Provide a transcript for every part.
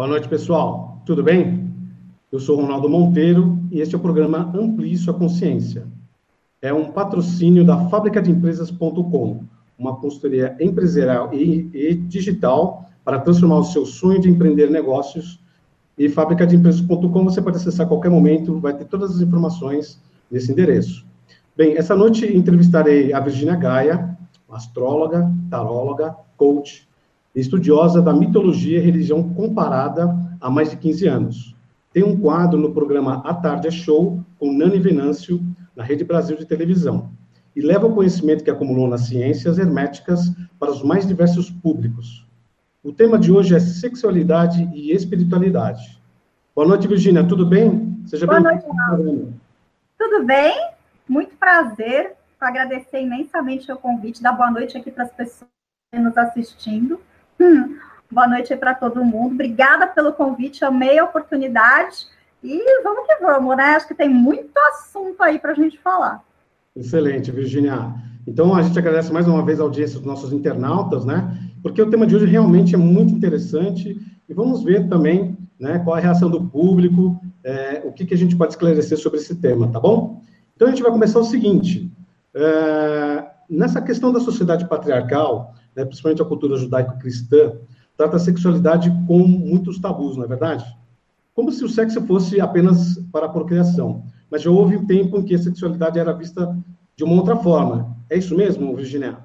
Boa noite, pessoal. Tudo bem? Eu sou Ronaldo Monteiro e este é o programa Amplie Sua Consciência. É um patrocínio da fabricadeempresas.com, uma consultoria empresarial e digital para transformar o seu sonho de empreender negócios. E fabricadeempresas.com você pode acessar a qualquer momento, vai ter todas as informações nesse endereço. Bem, essa noite entrevistarei a Virgínia Gaia, astróloga, taróloga, coach, estudiosa da mitologia e religião comparada há mais de 15 anos. Tem um quadro no programa A Tarde é Show, com Nani Venâncio, na Rede Brasil de televisão, e leva o conhecimento que acumulou nas ciências herméticas para os mais diversos públicos. O tema de hoje é sexualidade e espiritualidade. Boa noite, Virgínia, tudo bem? Seja bem-vinda. Boa noite, Ronaldo. Tudo bem? Muito prazer. Agradecer imensamente o seu convite, dar boa noite aqui para as pessoas nos assistindo. Boa noite para todo mundo. Obrigada pelo convite, amei a oportunidade. E vamos que vamos, né? Acho que tem muito assunto aí para a gente falar. Excelente, Virgínia. Então, a gente agradece mais uma vez a audiência dos nossos internautas, né? Porque o tema de hoje realmente é muito interessante e vamos ver também, né, qual é a reação do público, o que a gente pode esclarecer sobre esse tema, tá bom? Então, a gente vai começar o seguinte. Nessa questão da sociedade patriarcal, né, principalmente a cultura judaico-cristã, trata a sexualidade com muitos tabus, não é verdade? Como se o sexo fosse apenas para a procriação. Mas já houve um tempo em que a sexualidade era vista de uma outra forma. É isso mesmo, Virgínia?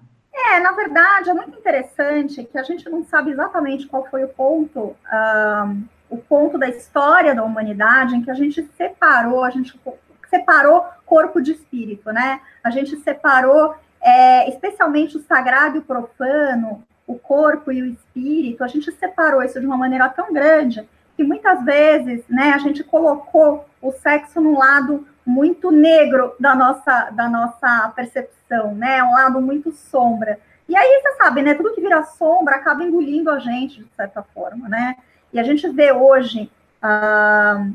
Na verdade, é muito interessante que a gente não sabe exatamente qual foi o ponto da história da humanidade em que a gente separou corpo de espírito, né? A gente separou, especialmente o sagrado e o profano, o corpo e o espírito, a gente separou isso de uma maneira tão grande que muitas vezes, né, a gente colocou o sexo num lado muito negro da nossa percepção, né, um lado muito sombra. E aí, você sabe, né, tudo que vira sombra acaba engolindo a gente, de certa forma, né? E a gente vê hoje,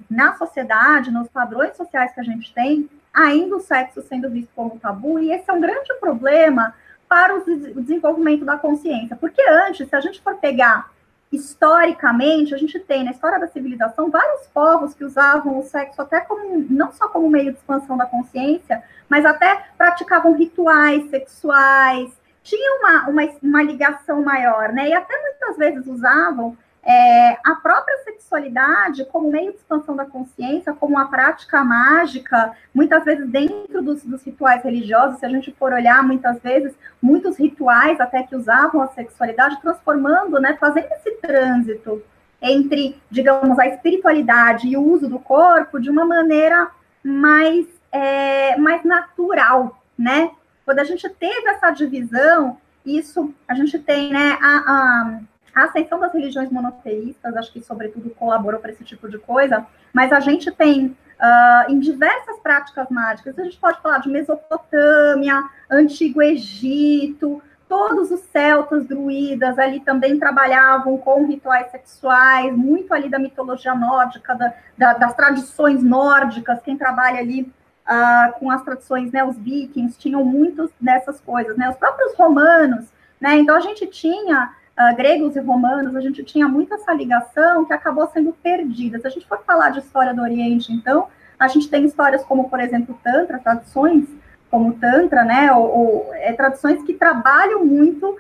na sociedade, nos padrões sociais que a gente tem, ainda o sexo sendo visto como tabu, e esse é um grande problema para o desenvolvimento da consciência. Porque antes, se a gente for pegar historicamente, a gente tem na história da civilização vários povos que usavam o sexo até como, não só como meio de expansão da consciência, mas até praticavam rituais sexuais, tinha uma ligação maior, né? E até muitas vezes usavam a própria sexualidade como meio de expansão da consciência, como uma prática mágica, muitas vezes dentro dos rituais religiosos, se a gente for olhar, muitas vezes, muitos rituais até que usavam a sexualidade, transformando, né, fazendo esse trânsito entre, digamos, a espiritualidade e o uso do corpo de uma maneira mais natural, né? Quando a gente teve essa divisão, isso, a gente tem, né, a ascensão das religiões monoteístas, acho que, sobretudo, colaborou para esse tipo de coisa, mas a gente tem, em diversas práticas mágicas, a gente pode falar de Mesopotâmia, Antigo Egito, todos os celtas, druidas, ali também trabalhavam com rituais sexuais, muito ali da mitologia nórdica, das tradições nórdicas, quem trabalha ali com as tradições, né, os vikings, tinham muitas dessas coisas, né, os próprios romanos, né, então a gente tinha gregos e romanos, a gente tinha muito essa ligação que acabou sendo perdida. Se a gente for falar de história do Oriente, então, a gente tem histórias como, por exemplo, Tantra, tradições como Tantra, né, tradições que trabalham muito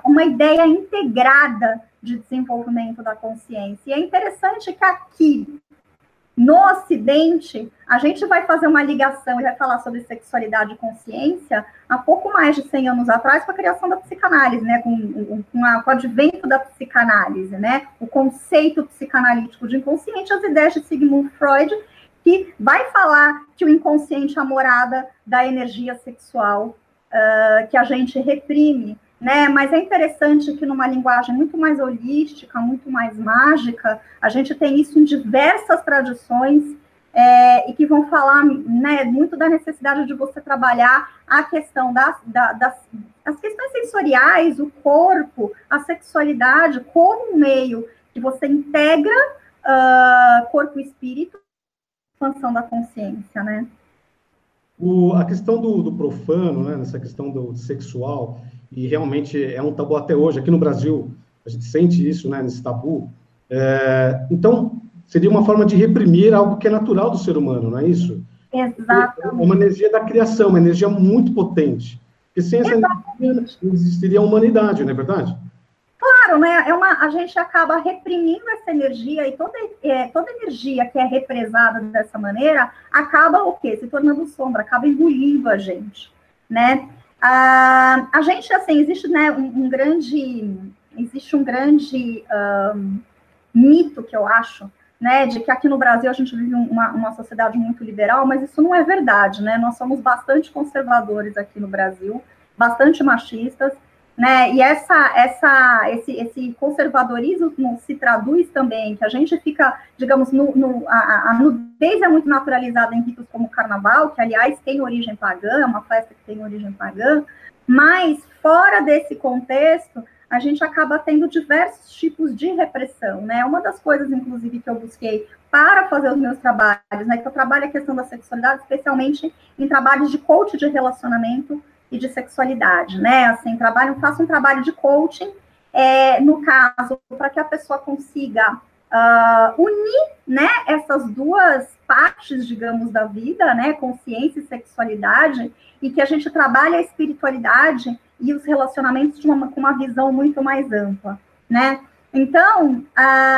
uma ideia integrada de desenvolvimento da consciência. E é interessante que aqui, no Ocidente, a gente vai fazer uma ligação e vai falar sobre sexualidade e consciência há pouco mais de 100 anos atrás, com a criação da psicanálise, né? Com o advento da psicanálise, né? O conceito psicanalítico de inconsciente, as ideias de Sigmund Freud, que vai falar que o inconsciente é a morada da energia sexual que a gente reprime, né? Mas é interessante que numa linguagem muito mais holística, muito mais mágica, a gente tem isso em diversas tradições e que vão falar, né, muito da necessidade de você trabalhar a questão as questões sensoriais, o corpo, a sexualidade como um meio que você integra corpo e espírito, expansão da consciência, né? A questão do profano, né, nessa questão do sexual, e realmente é um tabu até hoje. Aqui no Brasil, a gente sente isso, né, nesse tabu. Então, seria uma forma de reprimir algo que é natural do ser humano, não é isso? Exatamente. É uma energia da criação, uma energia muito potente. Porque sem essa energia não existiria a humanidade, não é verdade? Claro, né? A gente acaba reprimindo essa energia e toda energia que é represada dessa maneira acaba o quê? Se tornando sombra, acaba engolindo a gente, né? A gente, assim, existe, né, um grande mito que eu acho, né, de que aqui no Brasil a gente vive uma sociedade muito liberal, mas isso não é verdade, né? Nós somos bastante conservadores aqui no Brasil, bastante machistas, né? E esse conservadorismo se traduz também, que a gente fica, digamos, a nudez é muito naturalizada em ritos como o carnaval, que, aliás, tem origem pagã, é uma festa que tem origem pagã, mas fora desse contexto, a gente acaba tendo diversos tipos de repressão, né? Uma das coisas, inclusive, que eu busquei para fazer os meus trabalhos, né? Que eu trabalho a questão da sexualidade, especialmente em trabalhos de coach de relacionamento e de sexualidade, né? Assim, faço um trabalho de coaching, no caso, para que a pessoa consiga unir, né, essas duas partes, digamos, da vida, né, consciência e sexualidade, e que a gente trabalhe a espiritualidade e os relacionamentos com uma visão muito mais ampla, né? Então,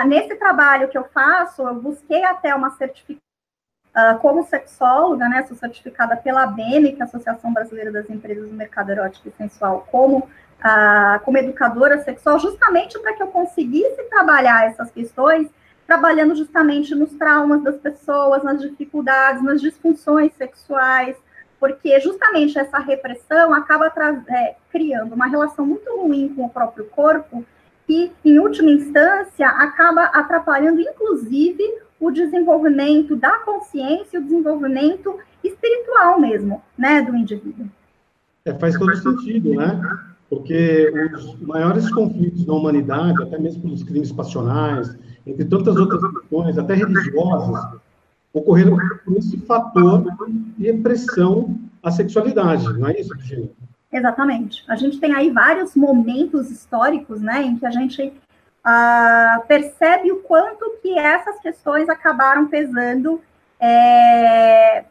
nesse trabalho que eu faço, eu busquei até uma certificação como sexóloga, né, sou certificada pela ABEME, que é a Associação Brasileira das Empresas do Mercado Erótico e Sensual, como educadora sexual, justamente para que eu conseguisse trabalhar essas questões, trabalhando justamente nos traumas das pessoas, nas dificuldades, nas disfunções sexuais, porque justamente essa repressão acaba criando uma relação muito ruim com o próprio corpo, que, em última instância, acaba atrapalhando, inclusive, o desenvolvimento da consciência, o desenvolvimento espiritual mesmo, né, do indivíduo. Faz todo sentido, né? Porque os maiores conflitos da humanidade, até mesmo pelos crimes passionais, entre tantas outras questões, até religiosas, ocorreram por esse fator de repressão à sexualidade, não é isso, Virginia? Exatamente. A gente tem aí vários momentos históricos, né, em que a gente percebe o quanto que essas questões acabaram pesando, e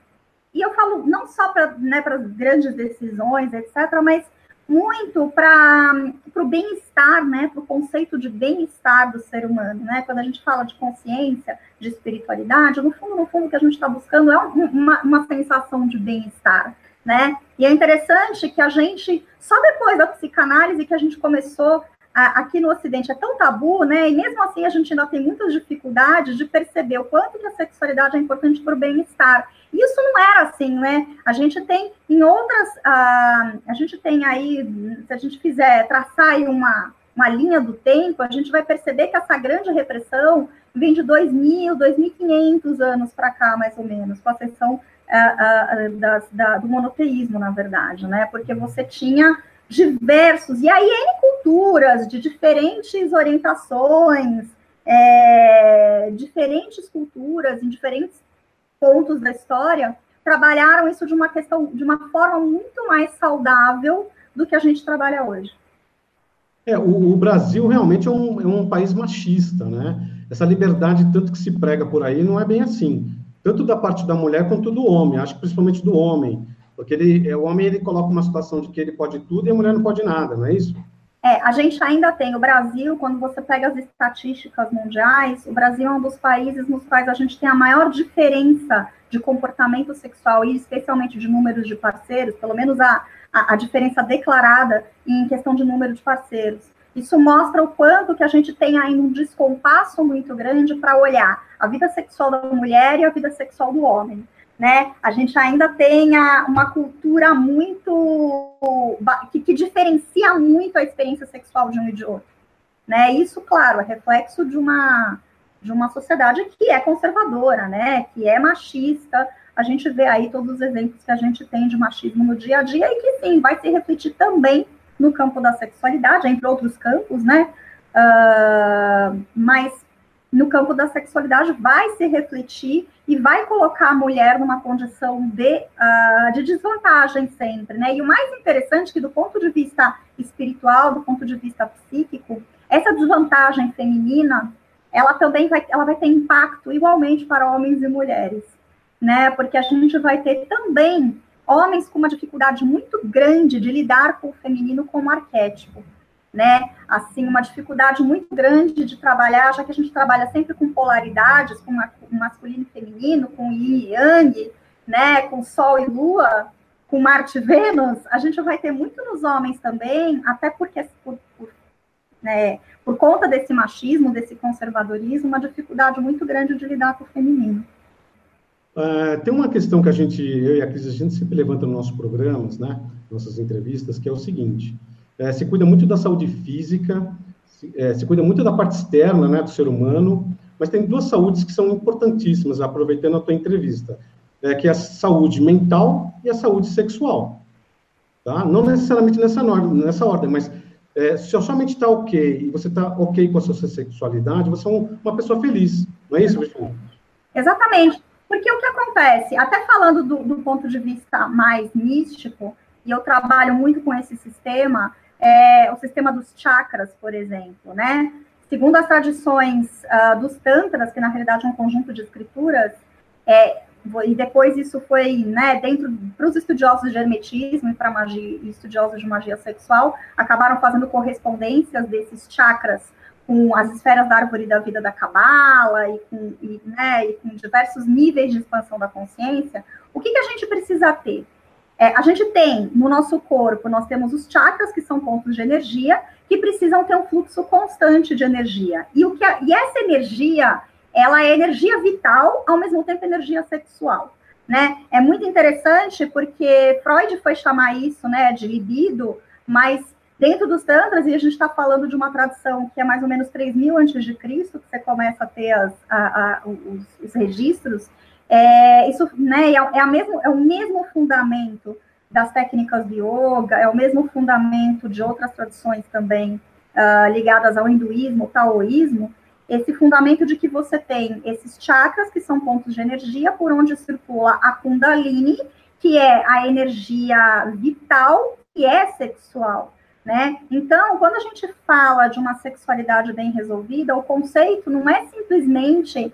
eu falo não só para, né, as grandes decisões, etc., mas muito para o bem-estar, né, para o conceito de bem-estar do ser humano, né? Quando a gente fala de consciência, de espiritualidade, no fundo, o que a gente está buscando é uma sensação de bem-estar, né? E é interessante que a gente, só depois da psicanálise que a gente começou, aqui no Ocidente é tão tabu, né? E mesmo assim a gente ainda tem muitas dificuldades de perceber o quanto que a sexualidade é importante para o bem-estar. Isso não era assim, né? A gente tem em outras, a gente tem aí, se a gente fizer traçar aí uma linha do tempo, a gente vai perceber que essa grande repressão vem de 2.000, 2.500 anos para cá, mais ou menos, com a exceção do monoteísmo, na verdade, né? Porque você tinha diversos, e aí N culturas de diferentes orientações, diferentes culturas, em diferentes pontos da história, trabalharam isso de uma forma muito mais saudável do que a gente trabalha hoje. O Brasil realmente é um país machista, né? Essa liberdade, tanto que se prega por aí, não é bem assim. Tanto da parte da mulher quanto do homem, acho que principalmente do homem. Porque o homem ele coloca uma situação de que ele pode tudo e a mulher não pode nada, não é isso? A gente ainda tem o Brasil, quando você pega as estatísticas mundiais, o Brasil é um dos países nos quais a gente tem a maior diferença de comportamento sexual e especialmente de números de parceiros, pelo menos a diferença declarada em questão de número de parceiros. Isso mostra o quanto que a gente tem ainda um descompasso muito grande para olhar a vida sexual da mulher e a vida sexual do homem, né? A gente ainda tem uma cultura muito que diferencia muito a experiência sexual de um e de outro, né? Isso, claro, é reflexo de uma sociedade que é conservadora, né? Que é machista. A gente vê aí todos os exemplos que a gente tem de machismo no dia a dia e que, sim, vai se refletir também no campo da sexualidade, entre outros campos, né? Mas no campo da sexualidade vai se refletir e vai colocar a mulher numa condição de desvantagem sempre, né? E o mais interessante é que, do ponto de vista espiritual, do ponto de vista psíquico, essa desvantagem feminina, ela vai ter impacto igualmente para homens e mulheres, né? Porque a gente vai ter também homens com uma dificuldade muito grande de lidar com o feminino como arquétipo, né? Assim, uma dificuldade muito grande de trabalhar, já que a gente trabalha sempre com polaridades, com masculino e feminino, com yin e yang, né? Com Sol e Lua, com Marte e Vênus, a gente vai ter muito nos homens também, até porque por conta desse machismo, desse conservadorismo, uma dificuldade muito grande de lidar com o feminino. Tem uma questão que eu e a Cris, a gente sempre levanta nos nossos programas, né, nossas entrevistas, que é o seguinte: se cuida muito da saúde física, se cuida muito da parte externa, né, do ser humano, mas tem duas saúdes que são importantíssimas, aproveitando a tua entrevista, que é a saúde mental e a saúde sexual. Tá? Não necessariamente nessa ordem, mas se a sua mente está ok, e você está ok com a sua sexualidade, você é uma pessoa feliz, não é isso, Virginia? Exatamente. Porque o que acontece, até falando do ponto de vista mais místico, e eu trabalho muito com esse sistema, o sistema dos chakras, por exemplo, né? Segundo as tradições dos tantras, que na realidade é um conjunto de escrituras, e depois isso foi, né, para os estudiosos de hermetismo e para estudiosos de magia sexual, acabaram fazendo correspondências desses chakras com as esferas da árvore da vida da Cabala e com diversos níveis de expansão da consciência. O que a gente precisa ter? A gente tem, no nosso corpo, nós temos os chakras, que são pontos de energia, que precisam ter um fluxo constante de energia. E essa energia, ela é energia vital, ao mesmo tempo energia sexual, né? É muito interessante porque Freud foi chamar isso, né, de libido, mas dentro dos tantras, e a gente está falando de uma tradição que é mais ou menos 3.000 a.C., que você começa a ter os registros, isso, né, é o mesmo fundamento das técnicas de yoga, é o mesmo fundamento de outras tradições também ligadas ao hinduísmo, ao taoísmo, esse fundamento de que você tem esses chakras, que são pontos de energia, por onde circula a Kundalini, que é a energia vital, que é sexual, né? Então, quando a gente fala de uma sexualidade bem resolvida, o conceito não é simplesmente,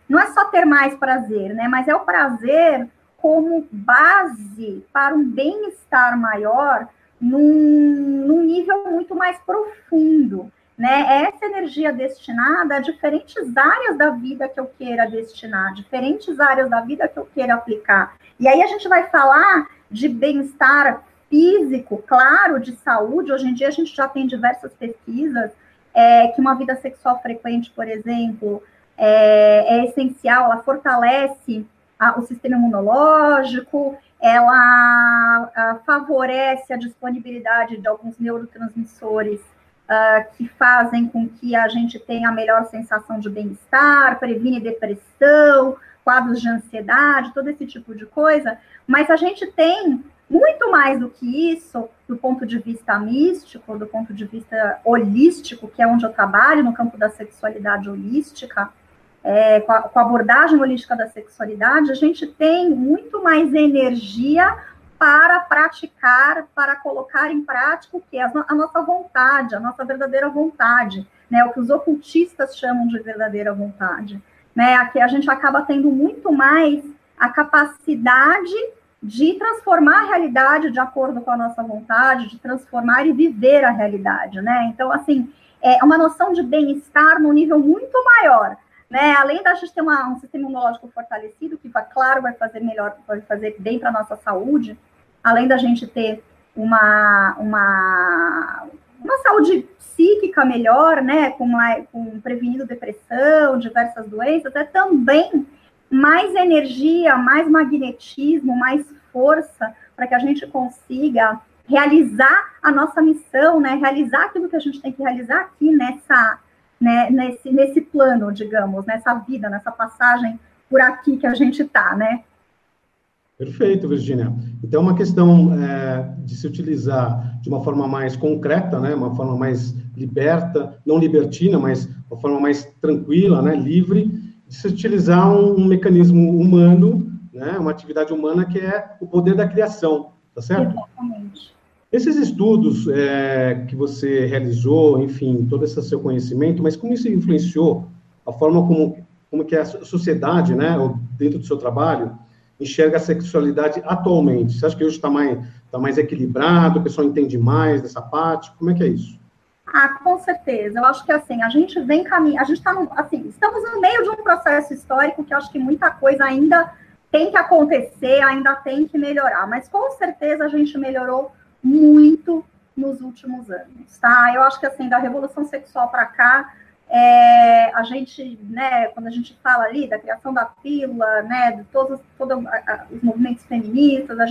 não é só ter mais prazer, né? Mas é o prazer como base para um bem-estar maior num nível muito mais profundo, né? Essa energia destinada a diferentes áreas da vida que eu queira destinar, diferentes áreas da vida que eu queira aplicar. E aí a gente vai falar de bem-estar físico, claro, de saúde. Hoje em dia a gente já tem diversas pesquisas que uma vida sexual frequente, por exemplo, é essencial, ela fortalece o sistema imunológico, ela favorece a disponibilidade de alguns neurotransmissores que fazem com que a gente tenha a melhor sensação de bem-estar, previne depressão, quadros de ansiedade, todo esse tipo de coisa, mas a gente tem muito mais do que isso, do ponto de vista místico, do ponto de vista holístico, que é onde eu trabalho, no campo da sexualidade holística, com a abordagem holística da sexualidade, a gente tem muito mais energia para praticar, para colocar em prática o que? A nossa vontade, a nossa verdadeira vontade, né? O que os ocultistas chamam de verdadeira vontade, né? Aqui a gente acaba tendo muito mais a capacidade de transformar a realidade de acordo com a nossa vontade, de transformar e viver a realidade, né? Então, assim, é uma noção de bem-estar num nível muito maior, né? Além da gente ter um sistema imunológico fortalecido, que, claro, vai fazer bem para a nossa saúde, além da gente ter uma saúde psíquica melhor, né? Com prevenindo depressão, diversas doenças, também mais energia, mais magnetismo, mais força, para que a gente consiga realizar a nossa missão, né? Realizar aquilo que a gente tem que realizar aqui nesse plano, digamos, nessa vida, nessa passagem por aqui que a gente está, né? Perfeito, Virginia. Então, é uma questão de se utilizar de uma forma mais concreta, né? Uma forma mais liberta, não libertina, mas uma forma mais tranquila, né? Livre, de se utilizar um mecanismo humano, né? Uma atividade humana que é o poder da criação, tá certo? Exatamente. Esses estudos que você realizou, enfim, todo esse seu conhecimento, mas como isso influenciou a forma como que a sociedade, né, ou dentro do seu trabalho, enxerga a sexualidade atualmente? Você acha que hoje tá mais equilibrado, o pessoal entende mais dessa parte? Como é que é isso? Ah, com certeza. Eu acho que assim, a gente vem caminhando, a gente está assim, estamos no meio de um processo histórico que eu acho que muita coisa ainda tem que acontecer, ainda tem que melhorar, mas com certeza a gente melhorou muito nos últimos anos, tá? Eu acho que assim, da revolução sexual para cá, a gente, né, quando a gente fala ali da criação da pílula, né, de todos os movimentos feministas, a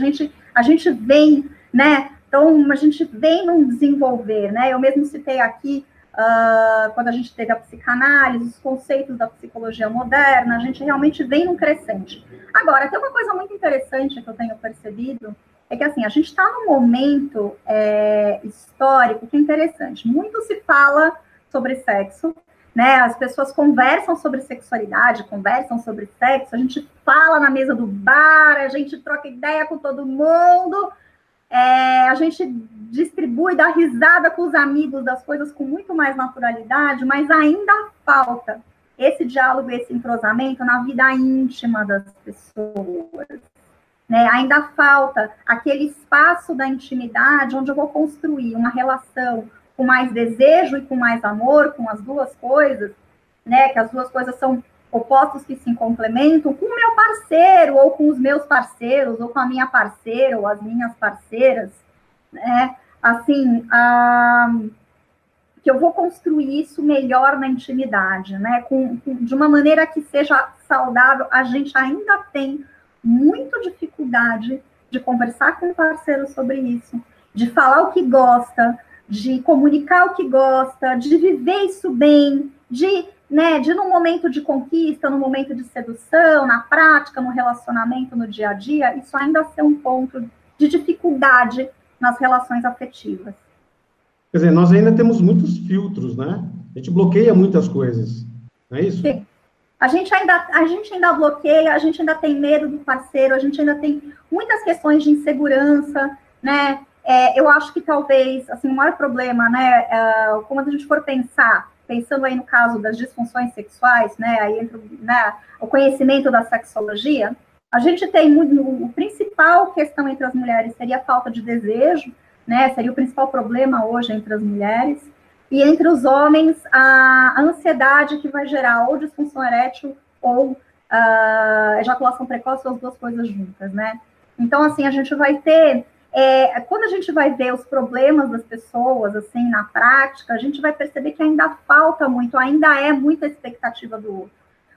gente vem, né, então a gente vem num desenvolver, né, eu mesmo citei aqui, quando a gente teve a psicanálise, os conceitos da psicologia moderna, a gente realmente vem num crescente. Agora, tem uma coisa muito interessante que eu tenho percebido, é que assim, a gente está num momento histórico que é interessante, muito se fala sobre sexo, né? As pessoas conversam sobre sexualidade, conversam sobre sexo, a gente fala na mesa do bar, a gente troca ideia com todo mundo, a gente distribui, dá risada com os amigos das coisas com muito mais naturalidade, mas ainda falta esse diálogo, esse entrosamento na vida íntima das pessoas, né? Ainda falta aquele espaço da intimidade onde eu vou construir uma relação com mais desejo e com mais amor, com as duas coisas, né? Que as duas coisas são opostos que se complementam, com o meu parceiro, ou com os meus parceiros, ou com a minha parceira, ou as minhas parceiras, né? Assim, que eu vou construir isso melhor na intimidade, né? De uma maneira que seja saudável. A gente ainda tem muita dificuldade de conversar com o parceiro sobre isso, de falar o que gosta, de comunicar o que gosta, de viver isso bem, de num momento de conquista, no momento de sedução, na prática, no relacionamento, no dia a dia, isso ainda ser um ponto de dificuldade nas relações afetivas. Quer dizer, nós ainda temos muitos filtros, né? A gente bloqueia muitas coisas, não é isso? Sim. A gente ainda bloqueia, a gente ainda tem medo do parceiro, a gente ainda tem muitas questões de insegurança, né? Eu acho que talvez, assim, o maior problema, né, quando a gente for pensando aí no caso das disfunções sexuais, né, aí entra, né, o conhecimento da sexologia, a gente tem a principal questão entre as mulheres seria a falta de desejo, né, seria o principal problema hoje entre as mulheres, e entre os homens, a ansiedade que vai gerar ou disfunção erétil ou ejaculação precoce, ou as duas coisas juntas, né? Então, assim, a gente vai ter... quando a gente vai ver os problemas das pessoas, assim, na prática, a gente vai perceber que ainda falta muito, ainda é muita expectativa do outro.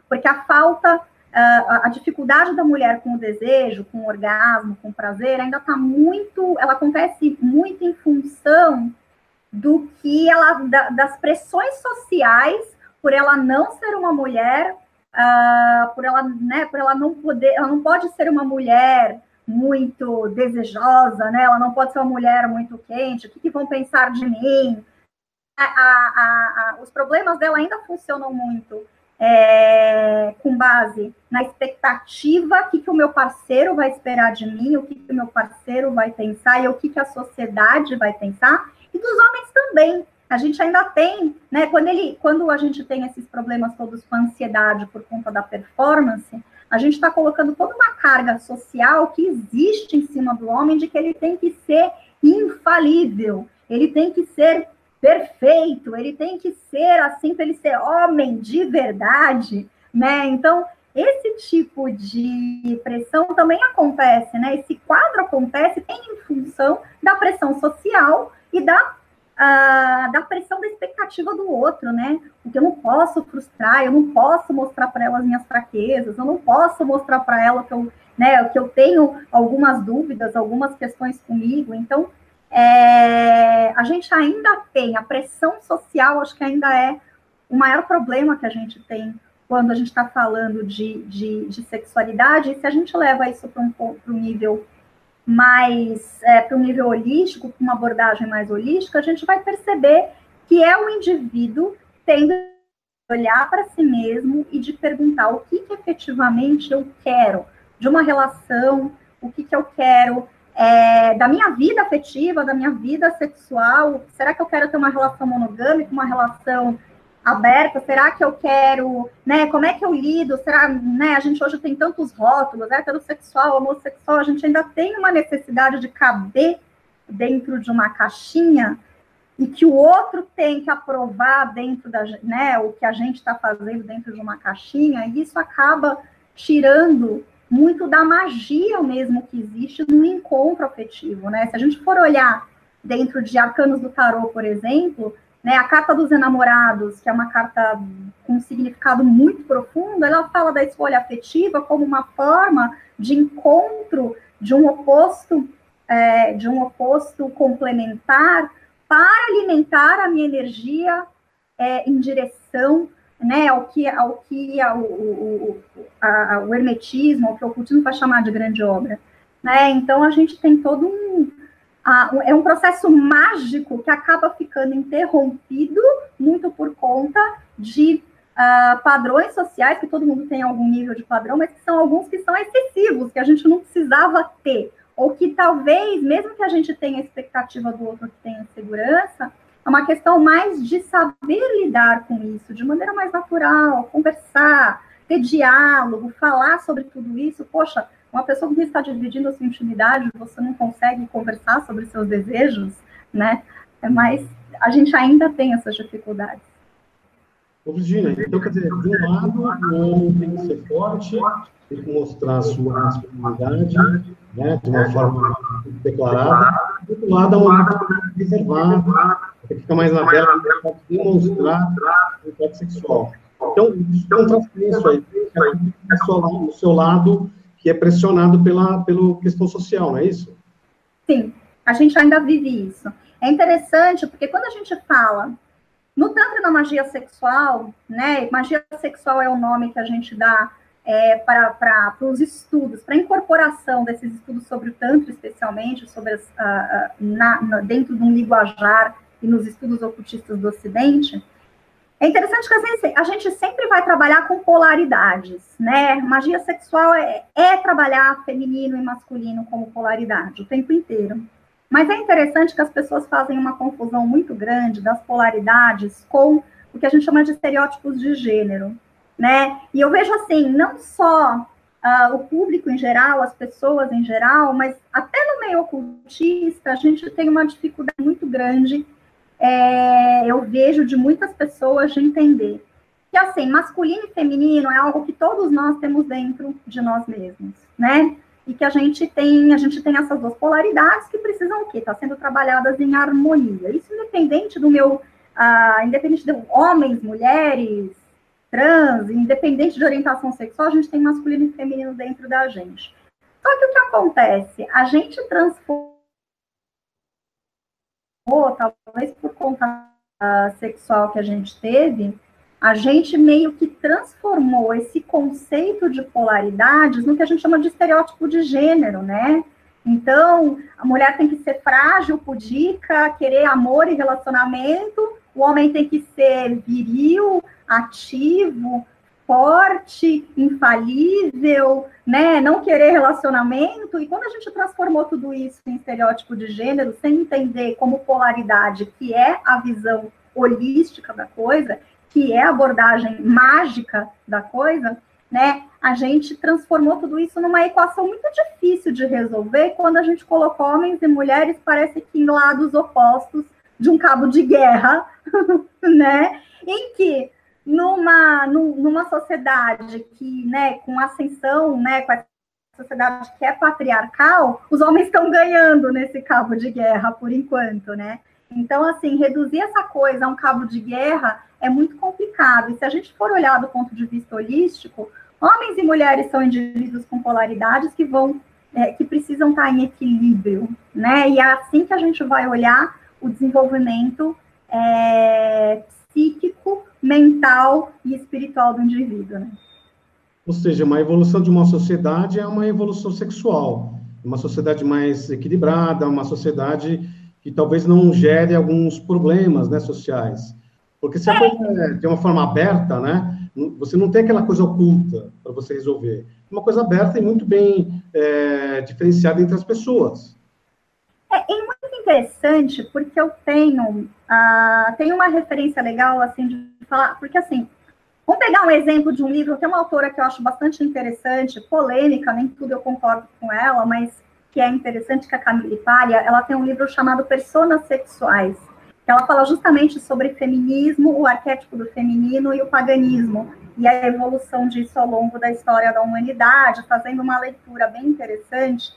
Porque a falta, a dificuldade da mulher com o desejo, com o orgasmo, com o prazer, ainda está muito... Ela acontece muito em função do que das pressões sociais, por ela não ser uma mulher, por ela não poder, ela não pode ser uma mulher muito desejosa, né? Ela não pode ser uma mulher muito quente. O que vão pensar de mim? Os problemas dela ainda funcionam muito com base na expectativa, o que o meu parceiro vai esperar de mim, o que o meu parceiro vai pensar e o que a sociedade vai pensar. E dos homens também. A gente ainda tem, né? Quando a gente tem esses problemas todos com a ansiedade por conta da performance, a gente está colocando toda uma carga social que existe em cima do homem de que ele tem que ser infalível, ele tem que ser perfeito, ele tem que ser assim para ele ser homem de verdade, né? Então, esse tipo de pressão também acontece, né? Esse quadro acontece em função da pressão social e da pressão da expectativa do outro, né? Porque eu não posso frustrar, eu não posso mostrar para ela as minhas fraquezas, eu não posso mostrar para ela que eu tenho algumas dúvidas, algumas questões comigo. Então, a gente ainda tem a pressão social, acho que ainda é o maior problema que a gente tem quando a gente está falando de sexualidade. E se a gente leva isso para um nível mais, para um nível holístico, com uma abordagem mais holística, a gente vai perceber que é o indivíduo tendo que olhar para si mesmo e de perguntar o que efetivamente eu quero de uma relação, o que eu quero da minha vida afetiva, da minha vida sexual. Será que eu quero ter uma relação monogâmica, uma relação aberta? Será que eu quero, né? Como é que eu lido? Será, né? A gente hoje tem tantos rótulos, heterossexual, homossexual, a gente ainda tem uma necessidade de caber dentro de uma caixinha e que o outro tem que aprovar dentro da, né? O que a gente está fazendo dentro de uma caixinha, e isso acaba tirando muito da magia mesmo que existe no encontro afetivo, né? Se a gente for olhar dentro de arcanos do tarô, por exemplo, né, a carta dos enamorados, que é uma carta com um significado muito profundo, ela fala da escolha afetiva como uma forma de encontro de um oposto complementar para alimentar a minha energia em direção, né, ao que o hermetismo, ao que o ocultismo vai chamar de grande obra, né? Então a gente tem todo um processo mágico que acaba ficando interrompido muito por conta de padrões sociais, que todo mundo tem algum nível de padrão, mas que são alguns que são excessivos, que a gente não precisava ter, ou que talvez, mesmo que a gente tenha a expectativa do outro que tenha segurança, é uma questão mais de saber lidar com isso, de maneira mais natural, conversar, ter diálogo, falar sobre tudo isso. Poxa, uma pessoa que está dividindo a sua intimidade, você não consegue conversar sobre seus desejos, né? Mas a gente ainda tem essas dificuldades. Ô, Virginia, então, quer dizer, de um lado, o homem tem que ser forte, tem que mostrar a sua masculinidade, né, de uma forma declarada. Do outro lado, a mulher tem que reservar, tem que ficar mais na dela, para demonstrar o toque sexual. Então, isso contrasta isso aí, no seu lado, que é pressionado pela questão social, não é isso? Sim, a gente ainda vive isso. É interessante, porque quando a gente fala no Tantra e na magia sexual, né, magia sexual é o nome que a gente dá para os estudos, para a incorporação desses estudos sobre o Tantra, especialmente, sobre dentro de um linguajar e nos estudos ocultistas do Ocidente. É interessante que a gente sempre vai trabalhar com polaridades, né? Magia sexual é trabalhar feminino e masculino como polaridade o tempo inteiro. Mas é interessante que as pessoas fazem uma confusão muito grande das polaridades com o que a gente chama de estereótipos de gênero, né? E eu vejo assim, não só o público em geral, as pessoas em geral, mas até no meio ocultista a gente tem uma dificuldade muito grande. Eu vejo de muitas pessoas de entender que, assim, masculino e feminino é algo que todos nós temos dentro de nós mesmos, né? E que a gente tem essas duas polaridades que precisam o quê? Estar sendo trabalhadas em harmonia. Isso independente independente de homens, mulheres, trans, independente de orientação sexual, a gente tem masculino e feminino dentro da gente. Só que o que acontece? A gente transforma, talvez por conta sexual que a gente teve, a gente meio que transformou esse conceito de polaridades no que a gente chama de estereótipo de gênero, né? Então, a mulher tem que ser frágil, pudica, querer amor e relacionamento, o homem tem que ser viril, ativo, forte, infalível, né? Não querer relacionamento. E quando a gente transformou tudo isso em estereótipo de gênero, sem entender como polaridade, que é a visão holística da coisa, que é a abordagem mágica da coisa, né? A gente transformou tudo isso numa equação muito difícil de resolver. Quando a gente colocou homens e mulheres, parece que em lados opostos de um cabo de guerra, né? Em que numa sociedade que, né, com ascensão, né, com a sociedade que é patriarcal, os homens estão ganhando nesse cabo de guerra por enquanto, né? Então, assim, reduzir essa coisa a um cabo de guerra é muito complicado. E se a gente for olhar do ponto de vista holístico, homens e mulheres são indivíduos com polaridades que precisam estar em equilíbrio, né? E é assim que a gente vai olhar o desenvolvimento psíquico, mental e espiritual do indivíduo, né? Ou seja, uma evolução de uma sociedade é uma evolução sexual, uma sociedade mais equilibrada, uma sociedade que talvez não gere alguns problemas, né, sociais. Porque se a coisa é de uma forma aberta, né, você não tem aquela coisa oculta para você resolver. Uma coisa aberta e muito bem diferenciada entre as pessoas. É muito interessante, porque eu tenho uma referência legal, assim, de falar, porque, assim, vamos pegar um exemplo de um livro, tem uma autora que eu acho bastante interessante, polêmica, nem tudo eu concordo com ela, mas que é interessante, que é a Camille Paglia. Ela tem um livro chamado Personas Sexuais, que ela fala justamente sobre feminismo, o arquétipo do feminino e o paganismo, e a evolução disso ao longo da história da humanidade, fazendo uma leitura bem interessante.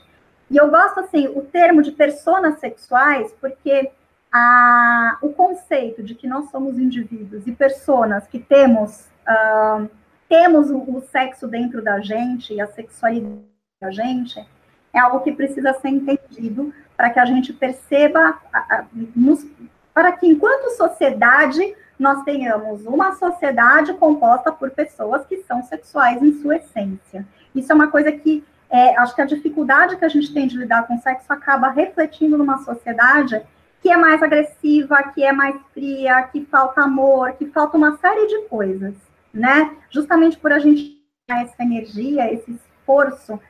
E eu gosto, assim, o termo de personas sexuais, porque o conceito de que nós somos indivíduos e personas que temos o sexo dentro da gente e a sexualidade da gente, é algo que precisa ser entendido para que a gente perceba, para que, enquanto sociedade, nós tenhamos uma sociedade composta por pessoas que são sexuais em sua essência. Isso é uma coisa que, acho que a dificuldade que a gente tem de lidar com o sexo acaba refletindo numa sociedade que é mais agressiva, que é mais fria, que falta amor, que falta uma série de coisas, né? Justamente por a gente ter essa energia, esse esforço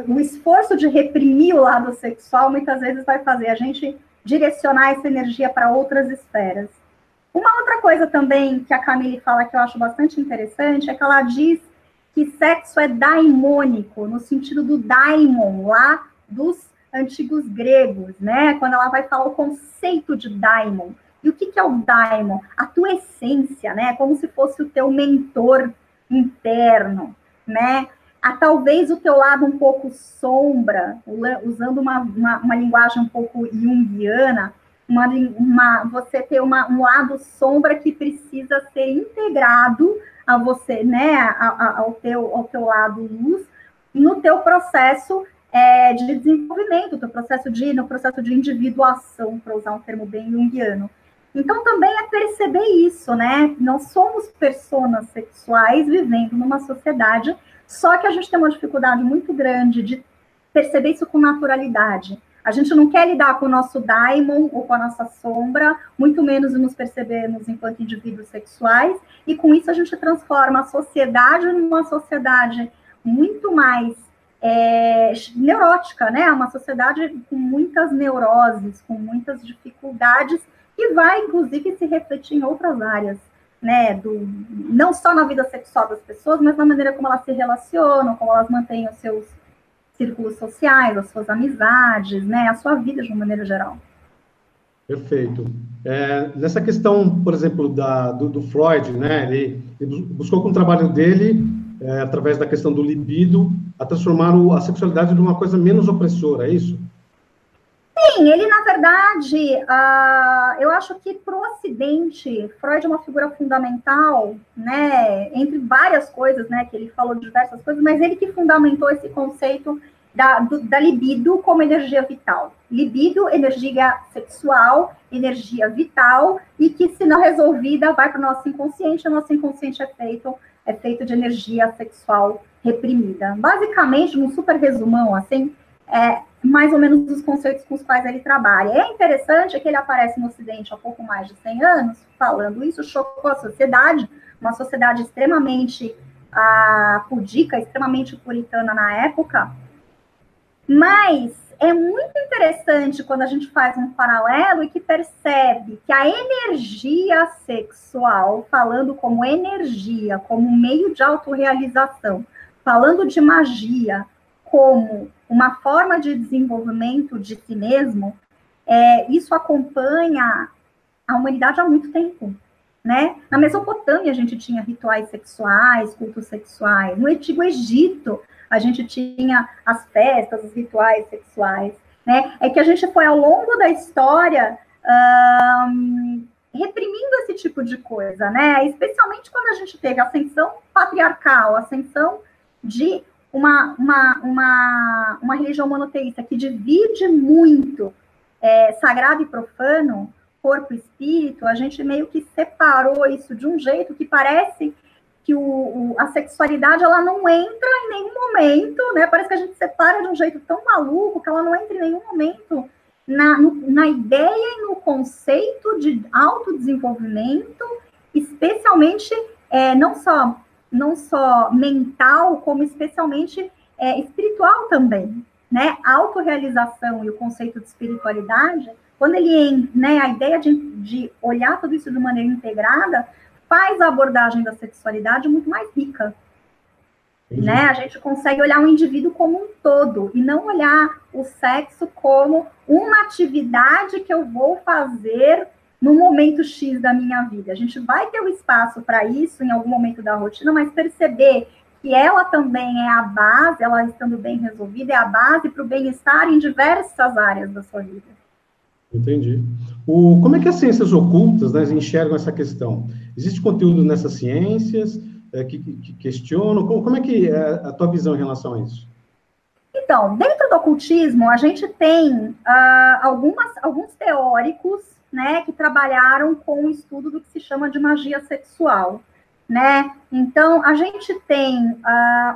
o esforço de reprimir o lado sexual, muitas vezes vai fazer a gente direcionar essa energia para outras esferas. Uma outra coisa também que a Camille fala, que eu acho bastante interessante, é que ela diz que sexo é daimônico, no sentido do daimon, lá dos antigos gregos, né? Quando ela vai falar o conceito de daimon. E o que é o daimon? A tua essência, né? Como se fosse o teu mentor interno, né? Talvez o teu lado um pouco sombra, usando uma linguagem um pouco junguiana, você ter um lado sombra que precisa ser integrado a você, né, ao teu lado luz, no teu processo de desenvolvimento, no processo de individuação, para usar um termo bem junguiano. Então, também é perceber isso, né? Nós somos personas sexuais vivendo numa sociedade, só que a gente tem uma dificuldade muito grande de perceber isso com naturalidade. A gente não quer lidar com o nosso daimon ou com a nossa sombra, muito menos nos percebermos enquanto indivíduos sexuais, e com isso a gente transforma a sociedade numa sociedade muito mais neurótica, né? Uma sociedade com muitas neuroses, com muitas dificuldades, que vai, inclusive, se refletir em outras áreas, né? Não só na vida sexual das pessoas, mas na maneira como elas se relacionam, como elas mantêm os seus círculos sociais, as suas amizades, né? A sua vida de uma maneira geral. Perfeito. Nessa questão, por exemplo, do Freud, né? Ele buscou com o trabalho dele, através da questão do libido, a transformar a sexualidade numa coisa menos opressora, é isso? Sim, ele, na verdade, eu acho que para o Ocidente, Freud é uma figura fundamental, né, entre várias coisas, né, que ele falou de diversas coisas, mas ele que fundamentou esse conceito da libido como energia vital. Libido, energia sexual, energia vital, e que, se não resolvida, vai para o nosso inconsciente. O nosso inconsciente é feito de energia sexual reprimida. Basicamente, num super resumão, assim, mais ou menos os conceitos com os quais ele trabalha. É interessante que ele aparece no Ocidente há pouco mais de 100 anos, falando isso, chocou a sociedade, uma sociedade extremamente pudica, extremamente puritana na época, mas é muito interessante quando a gente faz um paralelo e que percebe que a energia sexual, falando como energia, como meio de autorrealização, falando de magia como uma forma de desenvolvimento de si mesmo, isso acompanha a humanidade há muito tempo, né? Na Mesopotâmia a gente tinha rituais sexuais, cultos sexuais. No Antigo Egito a gente tinha as festas, os rituais sexuais, né? É que a gente foi ao longo da história reprimindo esse tipo de coisa, né? Especialmente quando a gente teve a ascensão patriarcal, a ascensão de uma religião monoteísta que divide muito sagrado e profano, corpo e espírito. A gente meio que separou isso de um jeito que parece que a sexualidade ela não entra em nenhum momento, né? Parece que a gente separa de um jeito tão maluco que ela não entra em nenhum momento na ideia e no conceito de autodesenvolvimento, especialmente não só mental, como especialmente espiritual também, né, autorrealização e o conceito de espiritualidade, quando ele, né, a ideia de olhar tudo isso de maneira integrada, faz a abordagem da sexualidade muito mais rica. Né? A gente consegue olhar o indivíduo como um todo, e não olhar o sexo como uma atividade que eu vou fazer no momento X da minha vida. A gente vai ter o espaço para isso em algum momento da rotina, mas perceber que ela também é a base, ela estando bem resolvida, é a base para o bem-estar em diversas áreas da sua vida. Entendi. Como é que as ciências ocultas, né, enxergam essa questão? Existe conteúdo nessas ciências que questionam? Como é que é a tua visão em relação a isso? Então, dentro do ocultismo, a gente tem alguns teóricos, né, que trabalharam com o estudo do que se chama de magia sexual, né? Então, a gente tem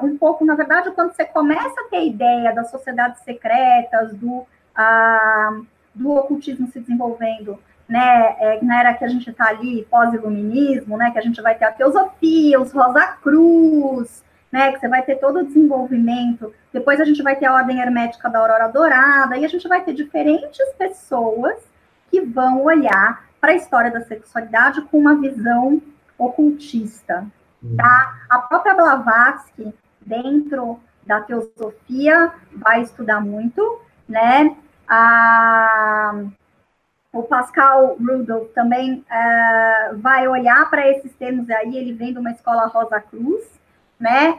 um pouco, na verdade, quando você começa a ter ideia das sociedades secretas, do ocultismo se desenvolvendo, né, na era que a gente está ali, pós-iluminismo, né, que a gente vai ter a teosofia, os Rosacruz, né, que você vai ter todo o desenvolvimento, depois a gente vai ter a ordem hermética da Aurora Dourada, e a gente vai ter diferentes pessoas que vão olhar para a história da sexualidade com uma visão ocultista, tá? A própria Blavatsky, dentro da teosofia, vai estudar muito, né? O Pascal Rudolph também vai olhar para esses termos aí, ele vem de uma escola Rosacruz, né?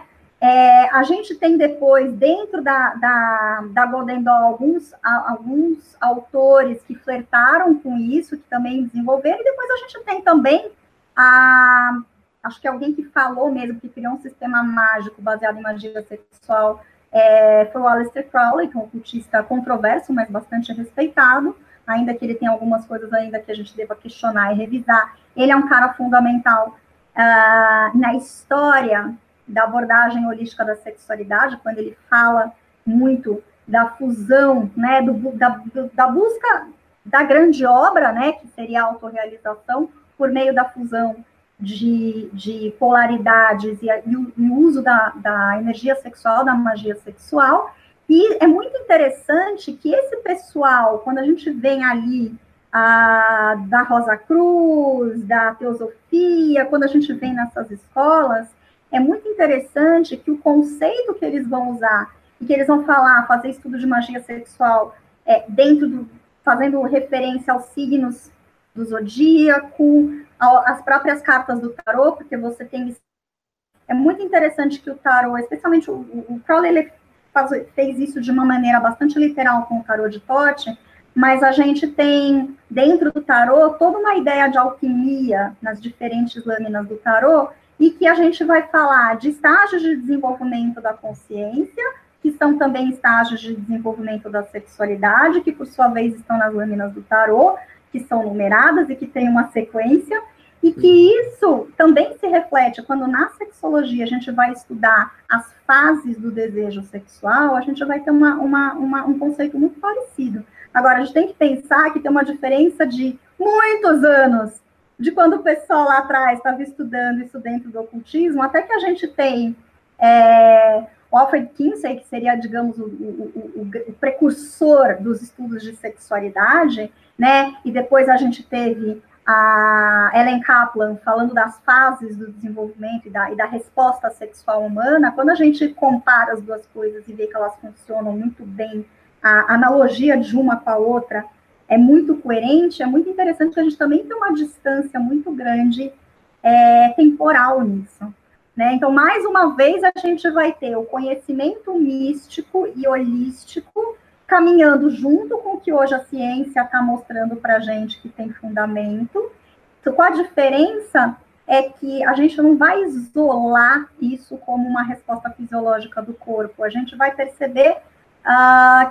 A gente tem depois, dentro da Golden Dawn, alguns autores que flertaram com isso, que também desenvolveram, e depois a gente tem também, acho que alguém que falou mesmo, que criou um sistema mágico baseado em magia sexual, foi o Aleister Crowley, que é um ocultista controverso, mas bastante respeitado, ainda que ele tenha algumas coisas ainda que a gente deva questionar e revisar. Ele é um cara fundamental na história da abordagem holística da sexualidade, quando ele fala muito da fusão, né, da busca da grande obra, né, que seria a autorrealização, por meio da fusão de polaridades e o uso da energia sexual, da magia sexual. E é muito interessante que esse pessoal, quando a gente vem ali da Rosacruz, da teosofia, quando a gente vem nessas escolas, é muito interessante que o conceito que eles vão usar e que eles vão fazer estudo de magia sexual fazendo referência aos signos do zodíaco, as próprias cartas do tarô, porque você tem... É muito interessante que o tarô, especialmente o Crowley, ele fez isso de uma maneira bastante literal com o tarô de Tote, mas a gente tem, dentro do tarô, toda uma ideia de alquimia nas diferentes lâminas do tarô, e que a gente vai falar de estágios de desenvolvimento da consciência, que são também estágios de desenvolvimento da sexualidade, que por sua vez estão nas lâminas do tarô, que são numeradas e que tem uma sequência, e que isso também se reflete quando na sexologia a gente vai estudar as fases do desejo sexual, a gente vai ter um conceito muito parecido. Agora, a gente tem que pensar que tem uma diferença de muitos anos de quando o pessoal lá atrás estava estudando isso dentro do ocultismo, até que a gente tem o Alfred Kinsey, que seria, digamos, o precursor dos estudos de sexualidade, né? E depois a gente teve a Ellen Kaplan falando das fases do desenvolvimento e da resposta sexual humana. Quando a gente compara as duas coisas e vê que elas funcionam muito bem, a analogia de uma com a outra é muito coerente, é muito interessante que a gente também tem uma distância muito grande temporal nisso, né? Então, mais uma vez, a gente vai ter o conhecimento místico e holístico caminhando junto com o que hoje a ciência está mostrando para a gente que tem fundamento. Então, com a diferença é que a gente não vai isolar isso como uma resposta fisiológica do corpo, a gente vai perceber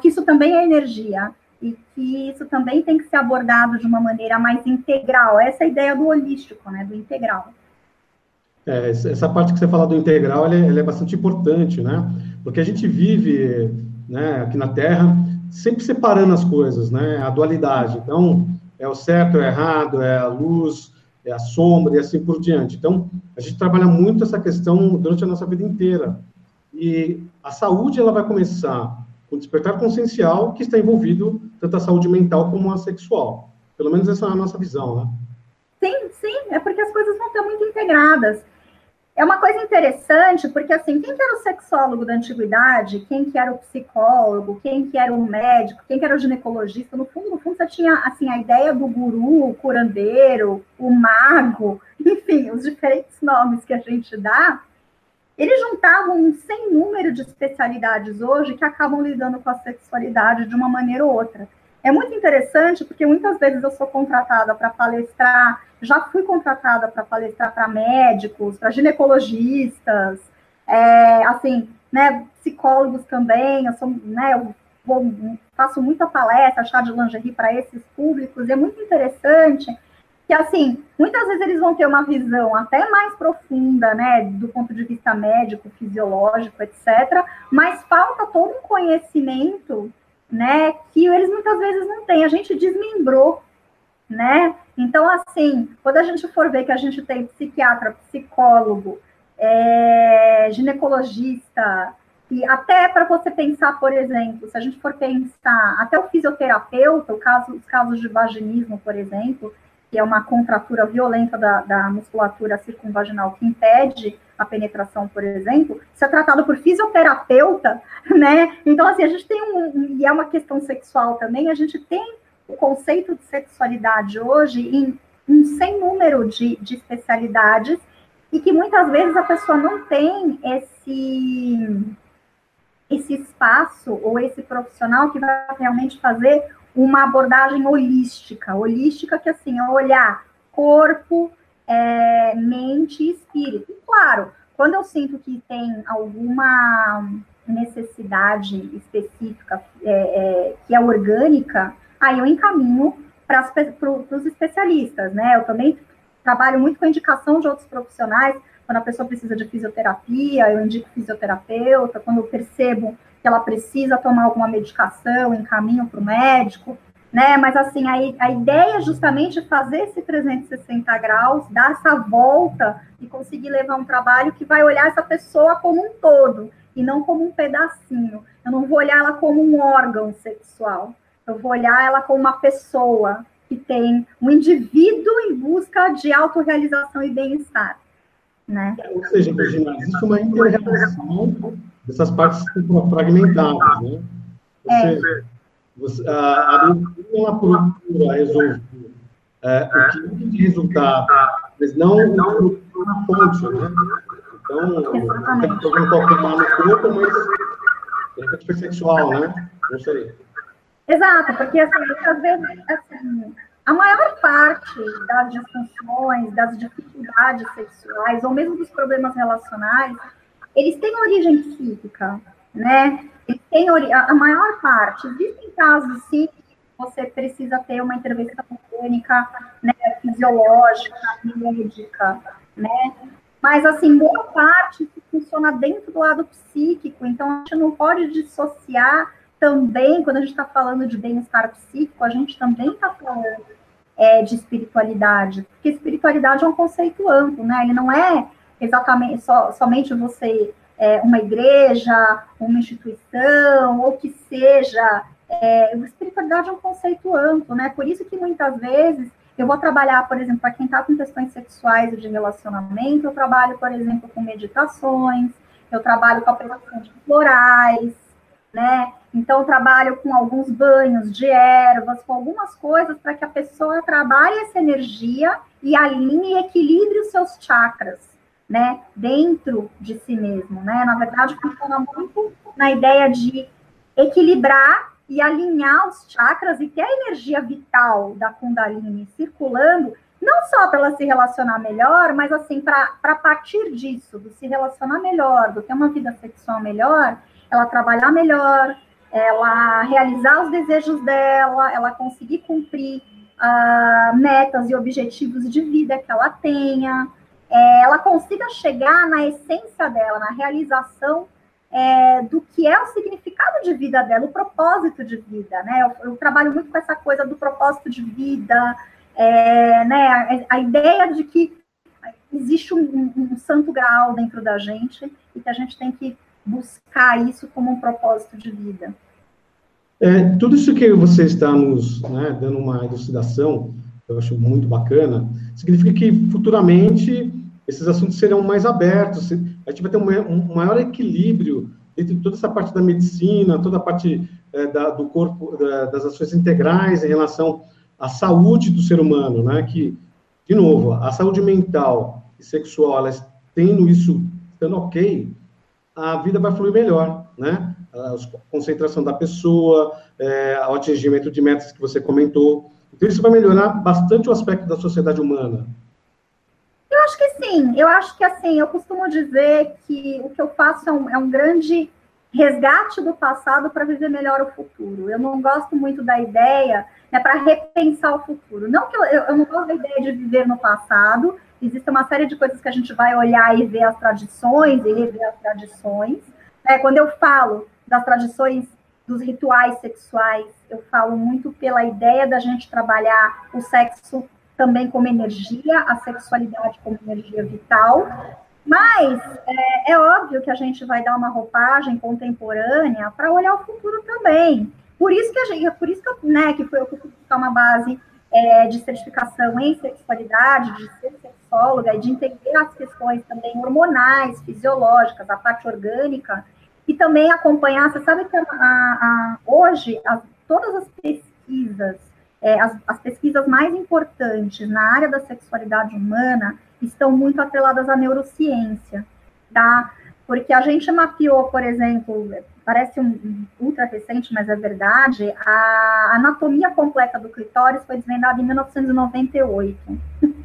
que isso também é energia, e que isso também tem que ser abordado de uma maneira mais integral. Essa é a ideia do holístico, né, do integral. Essa parte que você fala do integral, ela é bastante importante, né? Porque a gente vive, né, aqui na Terra, sempre separando as coisas, né? A dualidade. Então, é o certo, é o errado, é a luz, é a sombra e assim por diante. Então, a gente trabalha muito essa questão durante a nossa vida inteira. E a saúde, ela vai começar com o despertar consciencial que está envolvido tanto a saúde mental como a sexual. Pelo menos essa é a nossa visão, né? Sim, sim, é porque as coisas não estão muito integradas. É uma coisa interessante, porque, assim, quem que era o sexólogo da antiguidade, quem que era o psicólogo, quem que era o médico, quem que era o ginecologista, no fundo, você tinha, assim, a ideia do guru, o curandeiro, o mago, enfim, os diferentes nomes que a gente dá, eles juntavam um sem número de especialidades hoje que acabam lidando com a sexualidade de uma maneira ou outra. É muito interessante, porque muitas vezes eu sou contratada para palestrar, já fui contratada para palestrar para médicos, para ginecologistas, assim, né, psicólogos também, faço muita palestra, chá de lingerie para esses públicos, e é muito interessante que, assim, muitas vezes eles vão ter uma visão até mais profunda, né, do ponto de vista médico, fisiológico, etc., mas falta todo um conhecimento, né, que eles muitas vezes não têm. A gente desmembrou, né? Então, assim, quando a gente for ver que a gente tem psiquiatra, psicólogo, ginecologista, e até para você pensar, por exemplo, se a gente for pensar, até o fisioterapeuta, os casos de vaginismo, por exemplo, que é uma contratura violenta da musculatura circunvaginal que impede a penetração, por exemplo, isso é tratado por fisioterapeuta, né? Então, assim, a gente tem e é uma questão sexual também, a gente tem o conceito de sexualidade hoje em um sem número de especialidades e que muitas vezes a pessoa não tem esse espaço ou esse profissional que vai realmente fazer uma abordagem holística. Holística que, assim, é olhar corpo, mente e espírito. E, claro, quando eu sinto que tem alguma necessidade específica que é orgânica, aí eu encaminho para os especialistas, né? Eu também trabalho muito com a indicação de outros profissionais. Quando a pessoa precisa de fisioterapia, eu indico fisioterapeuta. Quando eu percebo que ela precisa tomar alguma medicação, encaminho para o médico, né? Mas, assim, a ideia é justamente fazer esse 360 graus, dar essa volta e conseguir levar um trabalho que vai olhar essa pessoa como um todo e não como um pedacinho. Eu não vou olhar ela como um órgão sexual. Eu vou olhar ela como uma pessoa que tem um indivíduo em busca de autorrealização e bem-estar. Né? Ou seja, Virginia, existe uma inter-relação dessas partes fragmentadas, né? A medicina, ela procura resolver o que tem de resultado, mas não na fonte, né? Então, eu não toco mal no corpo, mas de repente foi sexual, né? Não sei. Exato, porque, assim, muitas vezes, assim, a maior parte das disfunções, das dificuldades sexuais, ou mesmo dos problemas relacionais, eles têm origem psíquica, né? Eles têm a maior parte. Existem casos, sim, que você precisa ter uma intervenção orgânica, né, fisiológica, médica, né? Mas, assim, boa parte funciona dentro do lado psíquico, então a gente não pode dissociar também, quando a gente está falando de bem-estar psíquico, a gente também está falando de espiritualidade, porque espiritualidade é um conceito amplo, né? Ele não é exatamente somente você uma igreja, uma instituição, ou que seja. Espiritualidade é um conceito amplo, né? Por isso que muitas vezes eu vou trabalhar, por exemplo, para quem está com questões sexuais e de relacionamento, eu trabalho, por exemplo, com meditações, eu trabalho com a aplicação de florais, né? Então, eu trabalho com alguns banhos de ervas, com algumas coisas para que a pessoa trabalhe essa energia e alinhe e equilibre os seus chakras, né? Dentro de si mesmo, né? Na verdade, funciona muito na ideia de equilibrar e alinhar os chakras e ter a energia vital da Kundalini circulando, não só para ela se relacionar melhor, mas, assim, para partir disso, do se relacionar melhor, do ter uma vida sexual melhor, ela trabalhar melhor, ela realizar os desejos dela, ela conseguir cumprir metas e objetivos de vida que ela tenha, ela consiga chegar na essência dela, na realização do que é o significado de vida dela, o propósito de vida, né? Eu trabalho muito com essa coisa do propósito de vida, né? A ideia de que existe um santo graal dentro da gente e que a gente tem que buscar isso como um propósito de vida. Tudo isso que você está nos, né, dando uma elucidação, eu acho muito bacana, significa que futuramente esses assuntos serão mais abertos, a gente vai ter um maior equilíbrio entre toda essa parte da medicina, toda a parte do corpo, das ações integrais em relação à saúde do ser humano, né? Que, de novo, a saúde mental e sexual, elas tendo isso, estando ok, a vida vai fluir melhor, né? A concentração da pessoa, o atingimento de metas que você comentou. Então, isso vai melhorar bastante o aspecto da sociedade humana. Eu acho que sim. Eu acho que, assim, eu costumo dizer que o que eu faço é um grande resgate do passado para viver melhor o futuro. Eu não gosto muito da ideia, né, para repensar o futuro. Não que eu não gosto da ideia de viver no passado. Existe uma série de coisas que a gente vai olhar e ver as tradições e rever as tradições. Quando eu falo das tradições dos rituais sexuais, eu falo muito pela ideia da gente trabalhar o sexo também como energia, a sexualidade como energia vital, mas é óbvio que a gente vai dar uma roupagem contemporânea para olhar o futuro também. Por isso que eu fui buscar uma base de certificação em sexualidade, de ser sexóloga e de entender as questões também hormonais, fisiológicas, a parte orgânica, e também acompanhar. Você sabe que hoje todas as pesquisas, as pesquisas mais importantes na área da sexualidade humana estão muito atreladas à neurociência, tá? Porque a gente mapeou, por exemplo, parece ultra recente, mas é verdade, a anatomia completa do clitóris foi desvendada em 1998,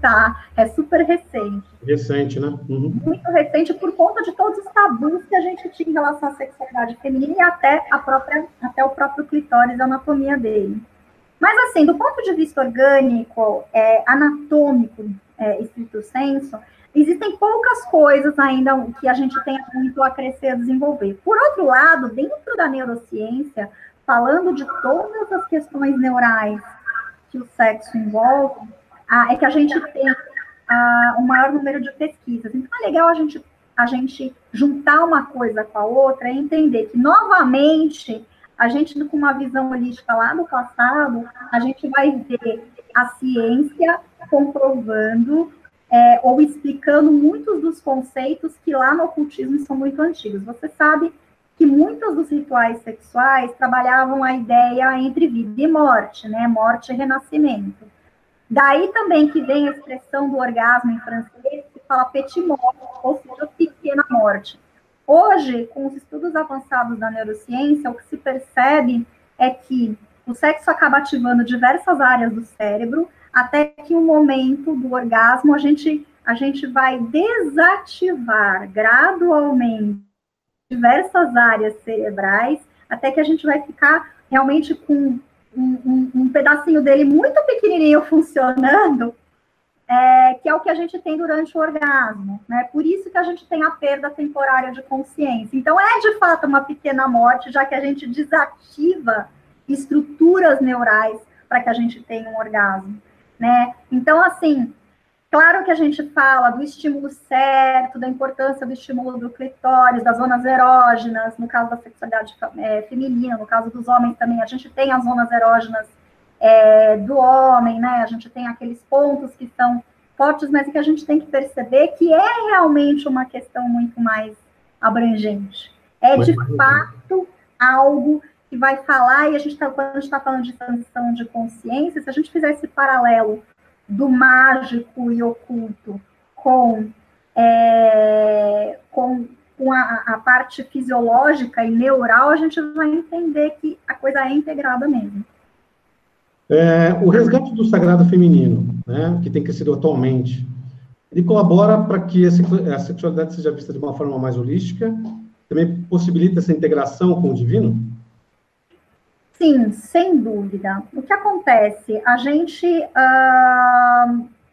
tá? É super recente. Recente, né? Uhum. Muito recente por conta de todos os tabus que a gente tinha em relação à sexualidade feminina e até o próprio clitóris, a anatomia dele. Mas, assim, do ponto de vista orgânico, anatômico, estrito senso, existem poucas coisas ainda que a gente tem muito a crescer, a desenvolver. Por outro lado, dentro da neurociência, falando de todas as questões neurais que o sexo envolve, é que a gente tem um maior número de pesquisas. Então, é legal a gente juntar uma coisa com a outra e entender que, novamente, a gente, com uma visão holística lá do passado, a gente vai ver a ciência comprovando ou explicando muitos dos conceitos que lá no ocultismo são muito antigos. Você sabe que muitos dos rituais sexuais trabalhavam a ideia entre vida e morte, né? Morte e renascimento. Daí também que vem a expressão do orgasmo em francês, que fala petit mort, ou seja, pequena morte. Hoje, com os estudos avançados da neurociência, o que se percebe é que o sexo acaba ativando diversas áreas do cérebro, até que no momento do orgasmo a gente vai desativar gradualmente diversas áreas cerebrais, até que a gente vai ficar realmente com um pedacinho dele muito pequenininho funcionando, que é o que a gente tem durante o orgasmo, né? Por isso que a gente tem a perda temporária de consciência. Então, de fato uma pequena morte, já que a gente desativa estruturas neurais para que a gente tenha um orgasmo, né? Então, assim, claro que a gente fala do estímulo certo, da importância do estímulo do clitóris, das zonas erógenas, no caso da sexualidade feminina, no caso dos homens também, a gente tem as zonas erógenas do homem, né? A gente tem aqueles pontos que são fortes, mas que a gente tem que perceber que é realmente uma questão muito mais abrangente. De fato algo que vai falar, e quando a gente está falando de transição de consciência, se a gente fizer esse paralelo do mágico e oculto com a parte fisiológica e neural, a gente vai entender que a coisa é integrada mesmo. O resgate do sagrado feminino, né, que tem crescido atualmente, ele colabora para que a sexualidade seja vista de uma forma mais holística, também possibilita essa integração com o divino? Sim, sem dúvida. O que acontece? A gente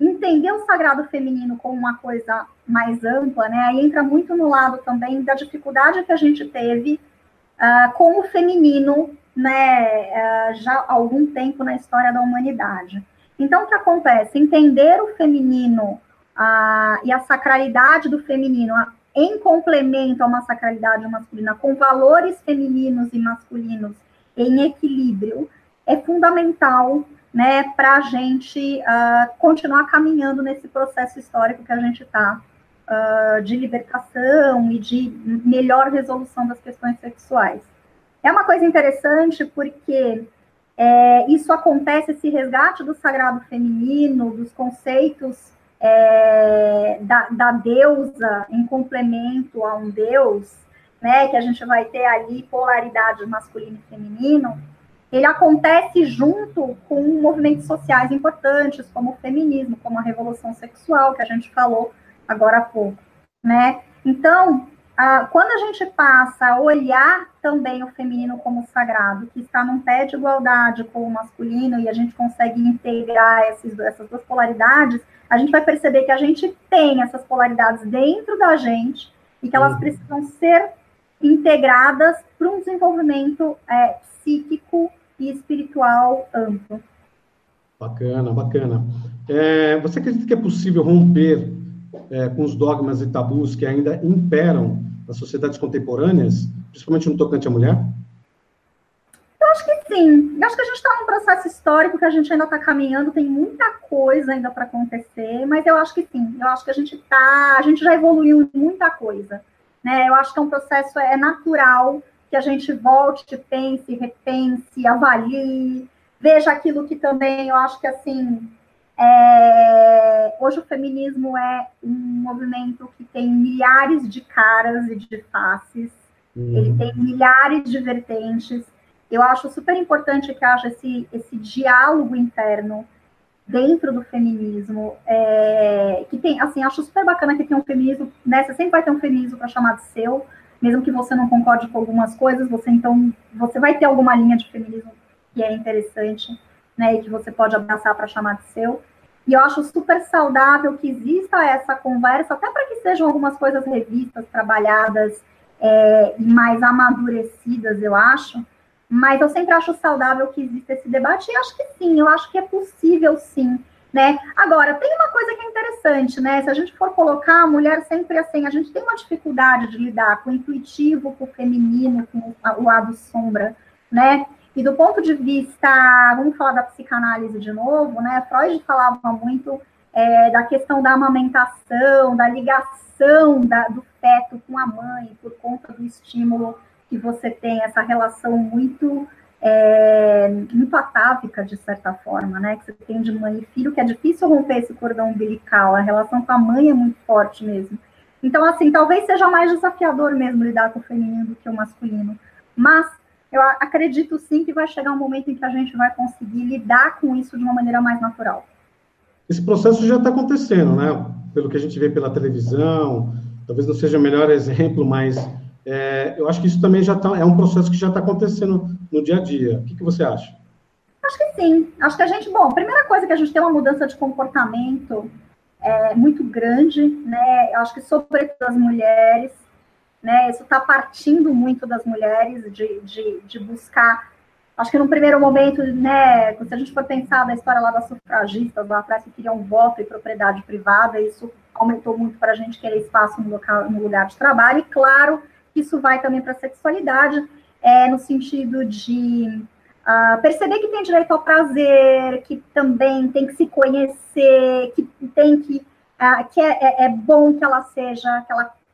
entender o sagrado feminino como uma coisa mais ampla, né? Aí entra muito no lado também da dificuldade que a gente teve com o feminino, né? Já há algum tempo na história da humanidade. Então, o que acontece? Entender o feminino e a sacralidade do feminino em complemento a uma sacralidade masculina, com valores femininos e masculinos em equilíbrio, é fundamental, né, para a gente continuar caminhando nesse processo histórico que a gente está, de libertação e de melhor resolução das questões sexuais. É uma coisa interessante porque isso acontece, esse resgate do sagrado feminino, dos conceitos da deusa em complemento a um deus, né, que a gente vai ter ali polaridade masculino e feminino, ele acontece junto com movimentos sociais importantes, como o feminismo, como a revolução sexual, que a gente falou agora há pouco, né? Então, quando a gente passa a olhar também o feminino como sagrado, que está num pé de igualdade com o masculino, e a gente consegue integrar essas duas polaridades, a gente vai perceber que a gente tem essas polaridades dentro da gente e que elas precisam ser integradas para um desenvolvimento psíquico e espiritual amplo. Bacana, bacana. Você acredita que é possível romper com os dogmas e tabus que ainda imperam nas sociedades contemporâneas, principalmente no tocante à mulher? Eu acho que sim. Eu acho que a gente está num processo histórico que a gente ainda está caminhando, tem muita coisa ainda para acontecer, mas eu acho que sim. Eu acho que a gente já evoluiu em muita coisa, né? Eu acho que é um processo natural que a gente volte, pense, repense, avalie, veja aquilo que também eu acho que, assim, hoje o feminismo é um movimento que tem milhares de caras e de faces, ele tem milhares de vertentes. Eu acho super importante que haja esse diálogo interno dentro do feminismo, que tem, assim, acho super bacana que tem um feminismo, né, você sempre vai ter um feminismo para chamar de seu, mesmo que você não concorde com algumas coisas, você vai ter alguma linha de feminismo que é interessante, né, e que você pode abraçar para chamar de seu. E eu acho super saudável que exista essa conversa, até para que sejam algumas coisas revistas, trabalhadas e mais amadurecidas, eu acho. Mas eu sempre acho saudável que exista esse debate, e acho que sim, eu acho que é possível sim, né? Agora, tem uma coisa que é interessante, né? Se a gente for colocar a mulher sempre assim, a gente tem uma dificuldade de lidar com o intuitivo, com o feminino, com o lado sombra, né? E do ponto de vista, vamos falar da psicanálise de novo, né? Freud falava muito da questão da amamentação, da ligação do feto com a mãe, por conta do estímulo que você tem, essa relação muito atávica, de certa forma, né? Que você tem de mãe e filho, que é difícil romper esse cordão umbilical, a relação com a mãe é muito forte mesmo. Então, assim, talvez seja mais desafiador mesmo lidar com o feminino do que o masculino, mas eu acredito sim que vai chegar um momento em que a gente vai conseguir lidar com isso de uma maneira mais natural. Esse processo já está acontecendo, né? Pelo que a gente vê pela televisão, talvez não seja o melhor exemplo, mas eu acho que isso também é um processo que já está acontecendo no dia a dia. O que você acha? Acho que sim. Acho que a gente, primeira coisa que a gente tem uma mudança de comportamento muito grande, né? Eu acho que sobretudo as mulheres, né? Isso está partindo muito das mulheres de buscar. Acho que num primeiro momento, né? Se a gente for pensar na história lá das sufragistas, lá atrás que queriam voto e propriedade privada, isso aumentou muito para a gente querer espaço no lugar de trabalho, e claro, isso vai também para a sexualidade, no sentido de perceber que tem direito ao prazer, que também tem que se conhecer, que tem que é bom que ela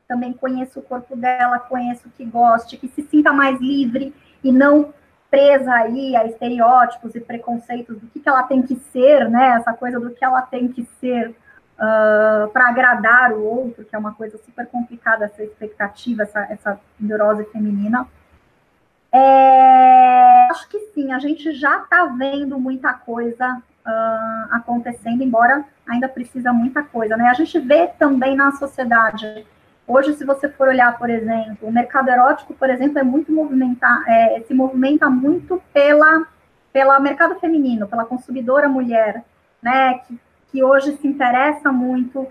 também conheça o corpo dela, conheça o que goste, que se sinta mais livre e não presa aí a estereótipos e preconceitos do que ela tem que ser, né? Essa coisa do que ela tem que ser para agradar o outro, que é uma coisa super complicada, essa expectativa, essa neurose feminina. Acho que sim, a gente já está vendo muita coisa acontecendo, embora ainda precisa muita coisa, né? A gente vê também na sociedade. Hoje, se você for olhar, por exemplo, o mercado erótico, por exemplo, se movimenta muito pelo mercado feminino, pela consumidora mulher, né? Que hoje se interessa muito,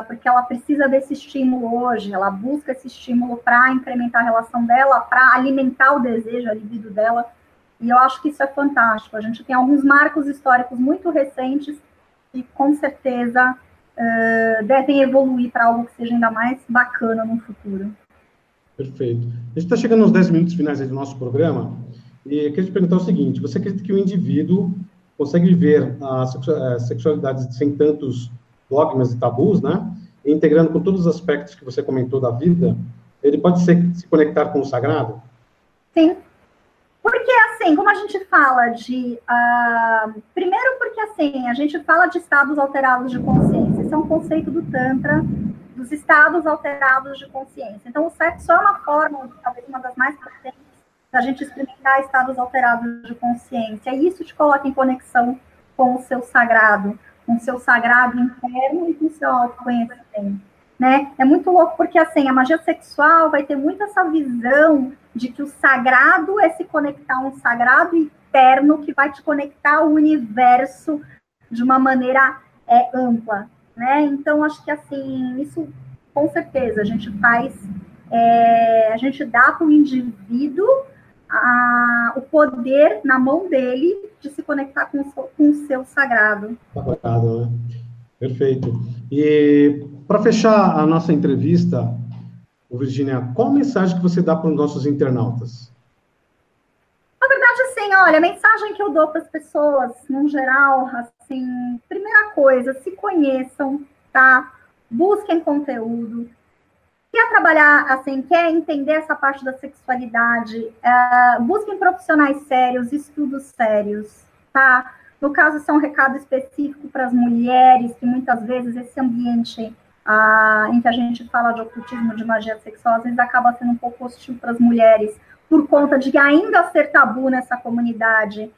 porque ela precisa desse estímulo hoje, ela busca esse estímulo para incrementar a relação dela, para alimentar o desejo, a libido dela, e eu acho que isso é fantástico. A gente tem alguns marcos históricos muito recentes e, com certeza, devem evoluir para algo que seja ainda mais bacana no futuro. Perfeito. A gente está chegando aos 10 minutos finais do nosso programa, E eu queria te perguntar o seguinte, você acredita que o indivíduo consegue viver a sexualidade sem tantos dogmas e tabus, né? E integrando com todos os aspectos que você comentou da vida, ele pode se conectar com o sagrado? Sim. Porque, assim, como a gente fala de... primeiro porque, assim, a gente fala de estados alterados de consciência. Esse é um conceito do Tantra, dos estados alterados de consciência. Então, o sexo é uma forma, talvez uma das mais potentes, da gente experimentar estados alterados de consciência. E isso te coloca em conexão com o seu sagrado interno e com o seu autoconhecimento, né? É muito louco porque, assim, a magia sexual vai ter muito essa visão de que o sagrado é se conectar a um sagrado interno que vai te conectar ao universo de uma maneira ampla, né? Então, acho que, assim, isso, com certeza, a gente faz... a gente dá para o indivíduo o poder na mão dele de se conectar com o seu sagrado. Sagrado, né? Perfeito. E, para fechar a nossa entrevista, Virginia, qual mensagem que você dá para os nossos internautas? Na verdade, assim, olha, a mensagem que eu dou para as pessoas, no geral, assim, primeira coisa, se conheçam, tá? Busquem conteúdo. Quer trabalhar, assim, quer entender essa parte da sexualidade, busquem profissionais sérios, estudos sérios, tá? No caso, isso é um recado específico para as mulheres, que muitas vezes esse ambiente em que a gente fala de ocultismo, de magia sexual, às vezes acaba sendo um pouco hostil para as mulheres, por conta de ainda ser tabu nessa comunidade.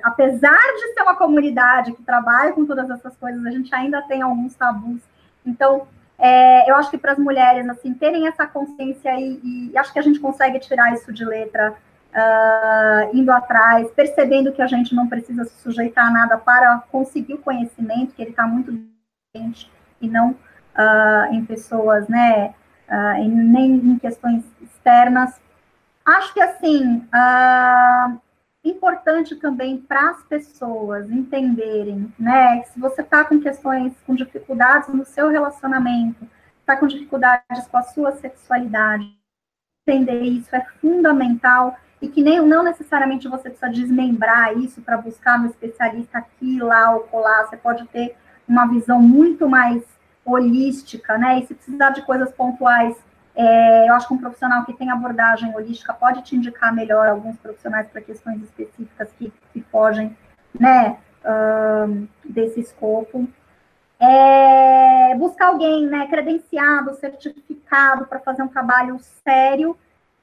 Apesar de ser uma comunidade que trabalha com todas essas coisas, a gente ainda tem alguns tabus. Então, eu acho que para as mulheres, assim, terem essa consciência e acho que a gente consegue tirar isso de letra, indo atrás, percebendo que a gente não precisa se sujeitar a nada para conseguir o conhecimento, que ele está muito dentro, e não em pessoas, né, nem em questões externas. Acho que, assim, importante também para as pessoas entenderem, né, que se você está com questões, com dificuldades no seu relacionamento, está com dificuldades com a sua sexualidade, entender isso é fundamental e que não necessariamente você precisa desmembrar isso para buscar no especialista aqui, lá ou colar, você pode ter uma visão muito mais holística, né, e se precisar de coisas pontuais, eu acho que um profissional que tem abordagem holística pode te indicar melhor alguns profissionais para questões específicas que fogem, né, desse escopo. Buscar alguém, né, credenciado, certificado para fazer um trabalho sério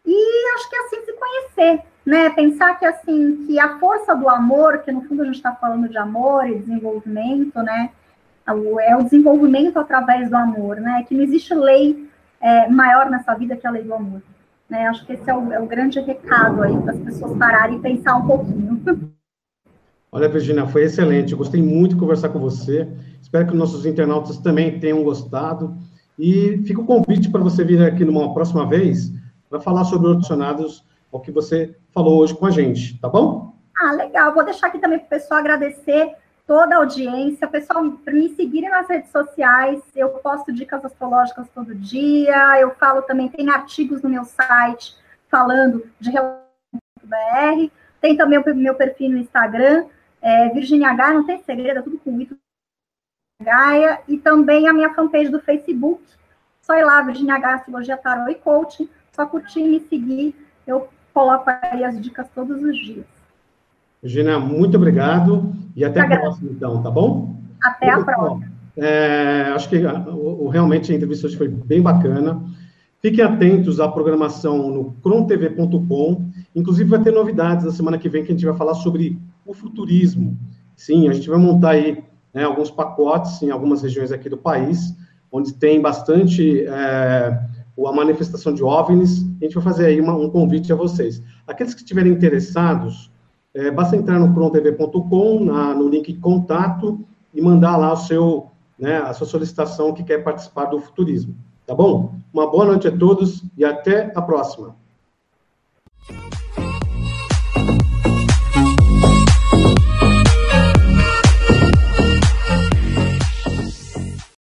e acho que assim se conhecer, né, pensar que assim, que a força do amor, que no fundo a gente está falando de amor e desenvolvimento, né, é o desenvolvimento através do amor, né, que não existe lei maior nessa vida que a lei do amor. Né? Acho que esse é o grande recado aí para as pessoas pararem e pensar um pouquinho. Olha, Virginia, foi excelente. Eu gostei muito de conversar com você. Espero que nossos internautas também tenham gostado. E fica o convite para você vir aqui numa próxima vez para falar sobre os adicionados ao que você falou hoje com a gente, tá bom? Legal. Vou deixar aqui também para o pessoal agradecer toda a audiência, pessoal, para me seguirem nas redes sociais, eu posto dicas astrológicas todo dia, eu falo também, tem artigos no meu site falando de relacionamento.br, tem também o meu perfil no Instagram, Virginia Gaia, não tem segredo, é tudo com Ito Gaia, e também a minha fanpage do Facebook, só ir lá, Virginia Gaia, Astrologia, Tarot e Coaching, só curtir e me seguir, eu coloco aí as dicas todos os dias. Virginia, muito obrigado e até a próxima, então, tá bom? Até a próxima. Acho que realmente a entrevista hoje foi bem bacana. Fiquem atentos à programação no crontv.com. Inclusive, vai ter novidades na semana que vem que a gente vai falar sobre o futurismo. Sim, a gente vai montar aí alguns pacotes em algumas regiões aqui do país, onde tem bastante a manifestação de OVNIs. A gente vai fazer aí um convite a vocês. Aqueles que estiverem interessados, basta entrar no crontv.com, no link contato, e mandar lá a sua solicitação que quer participar do futurismo. Tá bom? Uma boa noite a todos e até a próxima.